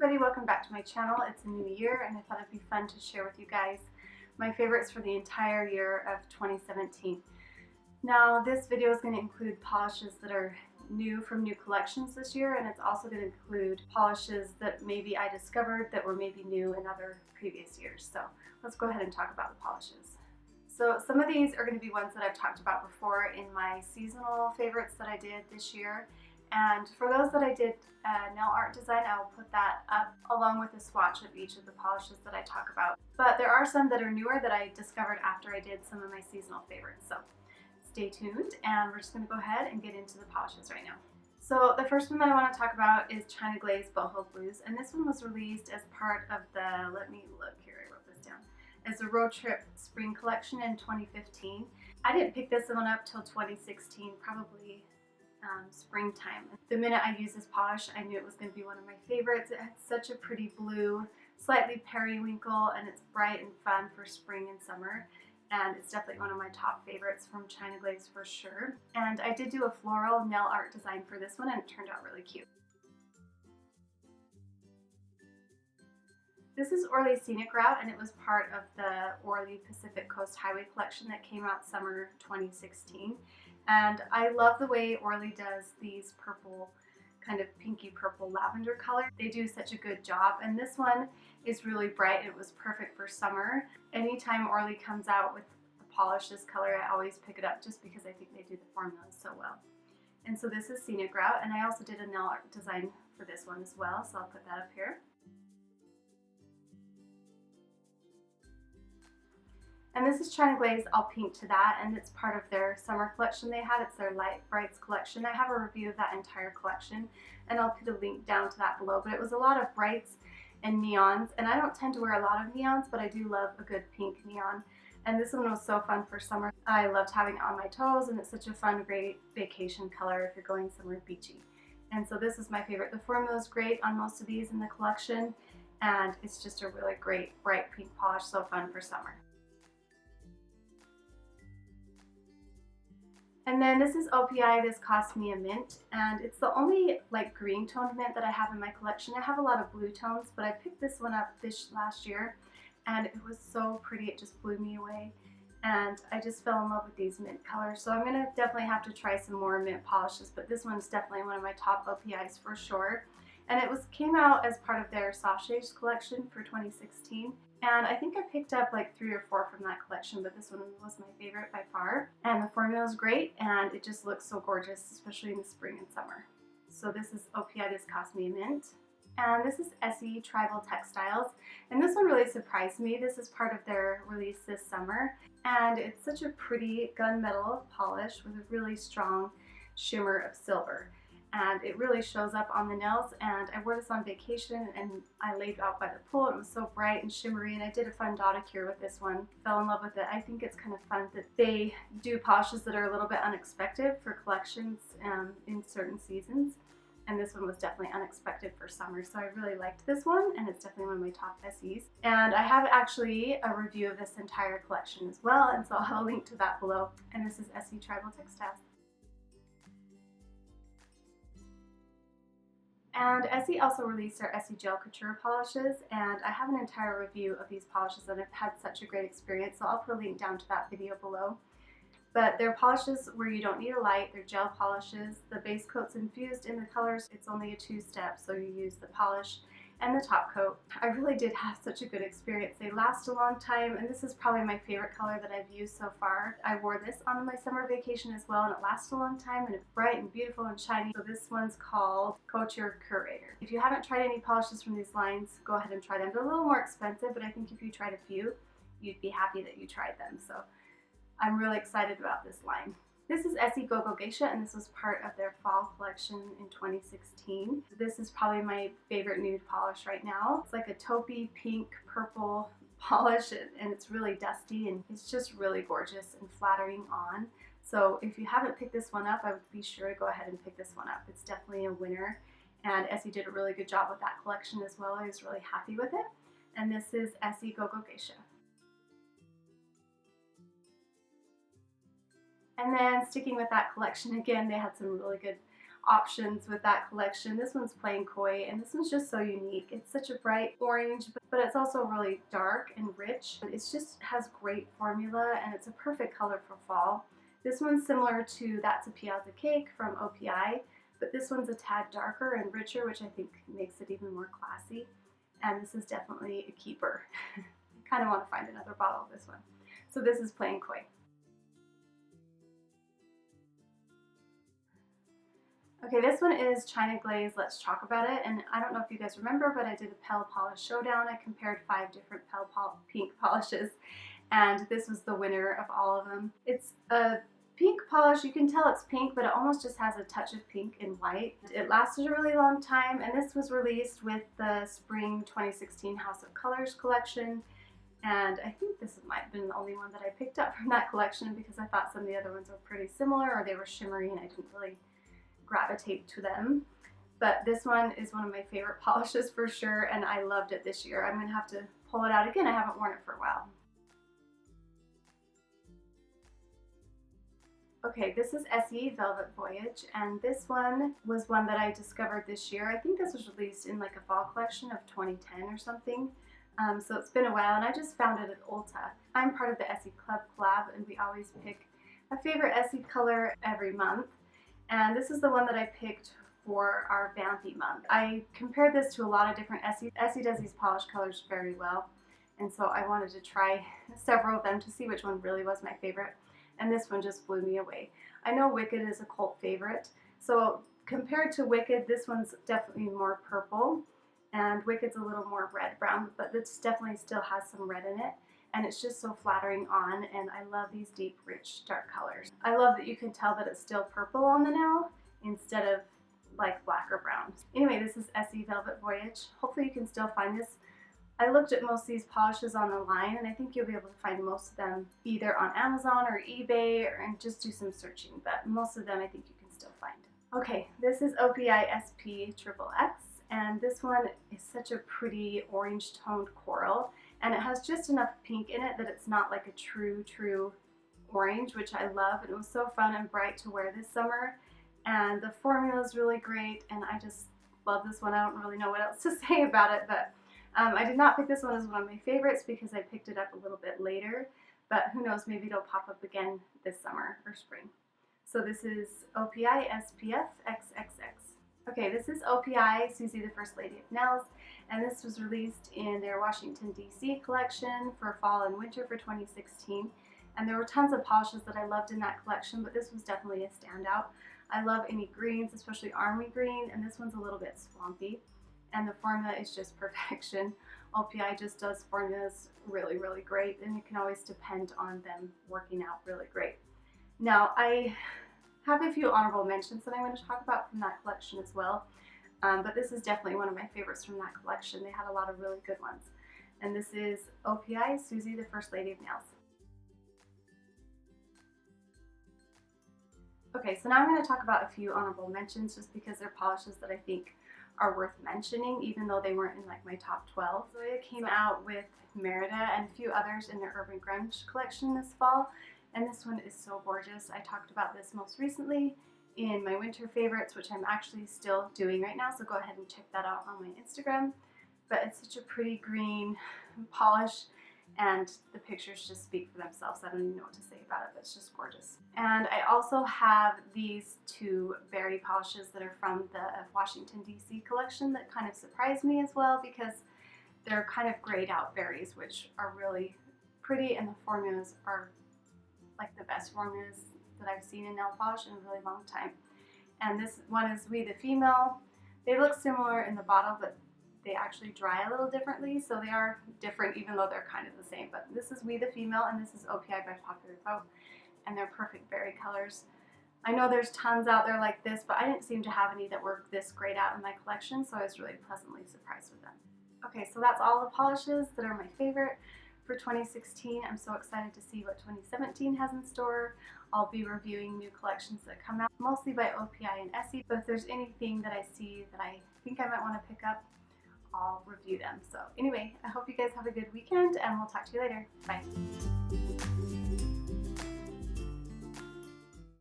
everybody, welcome back to my channel. It's a new year and I thought it'd be fun to share with you guys my favorites for the entire year of 2017. Now this video is going to include polishes that are new from new collections this year, and it's also going to include polishes that maybe I discovered that were maybe new in other previous years. So let's go ahead and talk about the polishes. So some of these are going to be ones that I've talked about before in my seasonal favorites that I did this year. And for those that I did nail art design, I will put that up along with a swatch of each of the polishes that I talk about. But there are some that are newer that I discovered after I did some of my seasonal favorites. So stay tuned and we're just going to go ahead and get into the polishes right now. So the first one that I want to talk about is China Glaze Boho Blues, and this one was released as part of the, let me look here, I wrote this down, as a road trip spring collection in 2015. I didn't pick this one up till 2016, probably springtime. The minute I used this polish, I knew it was going to be one of my favorites. It had such a pretty blue, slightly periwinkle, and it's bright and fun for spring and summer. And it's definitely one of my top favorites from China Glaze for sure. And I did do a floral nail art design for this one, and it turned out really cute. This is Orly Scenic Route, and it was part of the Orly Pacific Coast Highway collection that came out summer 2016. And I love the way Orly does these purple, kind of pinky purple lavender color. They do such a good job, and this one is really bright. It was perfect for summer. Anytime Orly comes out with a polish this color, I always pick it up just because I think they do the formulas so well. And so this is Scenic Route, and I also did a nail art design for this one as well, so I'll put that up here. And this is China Glaze, I'll pink to that, and it's part of their summer collection they had. It's their Light Brights collection. I have a review of that entire collection, and I'll put a link down to that below. But it was a lot of brights and neons, and I don't tend to wear a lot of neons, but I do love a good pink neon. And this one was so fun for summer. I loved having it on my toes, and it's such a fun, great vacation color if you're going somewhere beachy. And so this is my favorite. The formula is great on most of these in the collection, and it's just a really great, bright pink polish, so fun for summer. And then this is OPI, this cost me a mint, and it's the only like green toned mint that I have in my collection. I have a lot of blue tones, but I picked this one up this last year, and it was so pretty, it just blew me away. And I just fell in love with these mint colors. So I'm gonna definitely have to try some more mint polishes, but this one's definitely one of my top OPIs for sure. And it came out as part of their Soft Shades collection for 2016. And I think I picked up like 3 or 4 from that collection, but this one was my favorite by far. And the formula is great, and it just looks so gorgeous, especially in the spring and summer. So this is OPI, this cost me a mint. And this is Essie Tribal Textiles. And this one really surprised me. This is part of their release this summer. And it's such a pretty gunmetal polish with a really strong shimmer of silver. And it really shows up on the nails, and I wore this on vacation and I laid out by the pool. It was so bright and shimmery, and I did a fun dodicure with this one. Fell in love with it. I think it's kind of fun that they do polishes that are a little bit unexpected for collections in certain seasons, and this one was definitely unexpected for summer, so I really liked this one, and it's definitely one of my top Essies. And I have actually a review of this entire collection as well, and so I'll have a link to that below. And this is Essie Tribal Textile. And Essie also released their Essie Gel Couture polishes, and I have an entire review of these polishes, and I've had such a great experience, so I'll put a link down to that video below. But they're polishes where you don't need a light, they're gel polishes. The base coat's infused in the colors. It's only a 2-step, so you use the polish and the top coat. I really did have such a good experience. They last a long time, and this is probably my favorite color that I've used so far. I wore this on my summer vacation as well, and it lasts a long time, and it's bright and beautiful and shiny. So this one's called Couture Curator. If you haven't tried any polishes from these lines, go ahead and try them. They're a little more expensive, but I think if you tried a few, you'd be happy that you tried them. So I'm really excited about this line. This is Essie Go Go Geisha, and this was part of their fall collection in 2016. This is probably my favorite nude polish right now. It's like a taupey pink purple polish, and it's really dusty, and it's just really gorgeous and flattering on. So if you haven't picked this one up, I would be sure to go ahead and pick this one up. It's definitely a winner, and Essie did a really good job with that collection as well. I was really happy with it. And this is Essie Go Go Geisha. And then sticking with that collection again, they had some really good options with that collection. This one's Playing Koi, and this one's just so unique. It's such a bright orange, but it's also really dark and rich. It just has great formula, and it's a perfect color for fall. This one's similar to That's a Piazza Cake from OPI, but this one's a tad darker and richer, which I think makes it even more classy. And this is definitely a keeper. I kind of want to find another bottle of this one. So this is Playing Koi. Okay, this one is China Glaze, Let's Talk About It. And I don't know if you guys remember, but I did a Pale Polish Showdown. I compared 5 different pink polishes, and this was the winner of all of them. It's a pink polish. You can tell it's pink, but it almost just has a touch of pink and white. It lasted a really long time, and this was released with the Spring 2016 House of Colors collection. And I think this might have been the only one that I picked up from that collection because I thought some of the other ones were pretty similar, or they were shimmery and I didn't really gravitate to them. But this one is one of my favorite polishes for sure, and I loved it this year. I'm going to have to pull it out again. I haven't worn it for a while. Okay, this is Essie Velvet Voyage, and this one was one that I discovered this year. I think this was released in like a fall collection of 2010 or something. So it's been a while, and I just found it at Ulta. I'm part of the Essie Club collab, and we always pick a favorite Essie color every month. And this is the one that I picked for our Vampy month. I compared this to a lot of different Essie. Essie does these polish colors very well, and so I wanted to try several of them to see which one really was my favorite. And this one just blew me away. I know Wicked is a cult favorite, so compared to Wicked, this one's definitely more purple, and Wicked's a little more red-brown, but this definitely still has some red in it, and it's just so flattering on, and I love these deep, rich, dark colors. I love that you can tell that it's still purple on the nail instead of like black or brown. Anyway, this is Essie Velvet Voyage. Hopefully you can still find this. I looked at most of these polishes on the line, and I think you'll be able to find most of them either on Amazon or eBay, and just do some searching, but most of them I think you can still find. Okay, this is OPI SPXXX, and this one is such a pretty orange toned coral, and it has just enough pink in it that it's not like a true orange, which I love. And it was so fun and bright to wear this summer, and the formula is really great, and I just love this one. I don't really know what else to say about it, but I did not pick this one as one of my favorites because I picked it up a little bit later, but who knows, maybe it'll pop up again this summer or spring. So this is OPI SPXXX. Okay, this is OPI Susie, the First Lady of Nails, and this was released in their Washington, D.C. collection for fall and winter for 2016. And there were tons of polishes that I loved in that collection, but this was definitely a standout. I love any greens, especially army green, and this one's a little bit swampy. And the formula is just perfection. OPI just does formulas really, really great, and you can always depend on them working out really great. Now, I have a few honorable mentions that I'm going to talk about from that collection as well, but this is definitely one of my favorites from that collection. They had a lot of really good ones. And this is OPI Susie, the First Lady of Nails. Okay, so now I'm going to talk about a few honorable mentions just because they're polishes that I think are worth mentioning, even though they weren't in like my top 12. So it came out with Merida and a few others in their Urban Grunge collection this fall, and this one is so gorgeous. I talked about this most recently in my winter favorites, which I'm actually still doing right now, so go ahead and check that out on my Instagram. But it's such a pretty green polish, and the pictures just speak for themselves. I don't even know what to say about it, but it's just gorgeous. And I also have these two berry polishes that are from the Washington, D.C. collection that kind of surprised me as well, because they're kind of grayed out berries, which are really pretty, and the formulas are like the best formulas that I've seen in nail polish in a really long time. And this one is We the Female. They look similar in the bottle, but they actually dry a little differently, so they are different even though they're kind of the same. But this is We the Female, and this is OPI by popular vote, and they're perfect berry colors. I know there's tons out there like this, but I didn't seem to have any that were this grayed out in my collection, so I was really pleasantly surprised with them. Okay, so that's all the polishes that are my favorite for 2016. I'm so excited to see what 2017 has in store. I'll be reviewing new collections that come out, mostly by OPI and Essie, but if there's anything that I see that I think I might want to pick up, I'll review them. So anyway, I hope you guys have a good weekend, and we'll talk to you later. Bye.